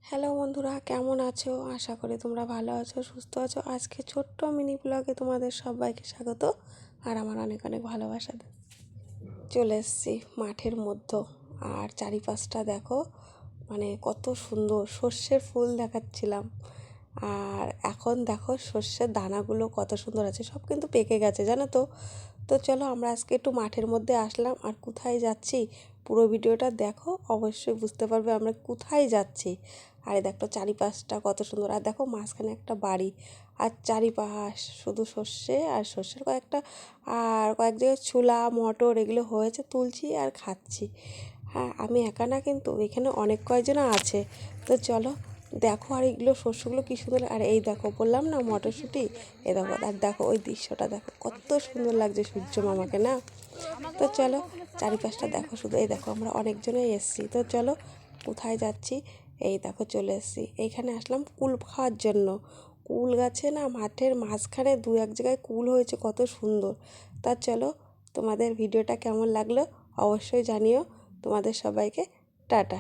Hello বন্ধুরা, কেমন আছো? আশা করি তোমরা ভালো আছো, সুস্থ আছো। আজকে ছোট্ট মিনি ব্লগে তোমাদের সবাইকে স্বাগত আর আমার অনেক অনেক ভালোবাসা। চলে এসেছি মাঠের মধ্যে, আর চারিপাশটা দেখো, মানে কত সুন্দর। সর্ষের ফুল দেখাচ্ছিলাম, আর এখন দেখো সর্ষের দানাগুলো কত সুন্দর আছে, সব কিন্তু পেকে গেছে, জানো তো। তো চলো আমরা আজকে একটু মাঠের মধ্যে আসলাম, আর কোথায় যাচ্ছি পুরো ভিডিওটা দেখো, অবশ্যই বুঝতে পারবে আমরা কোথায় যাচ্ছি। আর দেখো চারিপাশটা কত সুন্দর, আর দেখো মাঝখানে একটা বাড়ি, আর চারিপাশ শুধু সর্ষে আর সর্ষের কয়েক জায়গায় ছোলা মটর এগুলো হয়েছে, তুলছি আর খাচ্ছি। হ্যাঁ, আমি একা না, কিন্তু এখানে অনেক কয়েকজন আছে। তো চলো দেখো, আর এইগুলো শস্যগুলো কী সুন্দর। আর এই দেখো বললাম না মটরশুঁটি, এ দেখো, আর দেখো ওই দৃশ্যটা দেখো কত সুন্দর লাগছে সূর্য মামাকে না। তো চলো চারিপাশটা দেখো শুধু, এই দেখো আমরা অনেকজনেই এসেছি। তো চলো কোথায় যাচ্ছি, এই দেখো চলে এসেছি। এইখানে আসলাম কুল খাওয়ার জন্য। কুল গাছে না মাঠের মাঝখানে দু এক জায়গায় কুল হয়েছে, কত সুন্দর। তা চলো, তোমাদের ভিডিওটা কেমন লাগলো অবশ্যই জানিও। তোমাদের সবাইকে টাটা।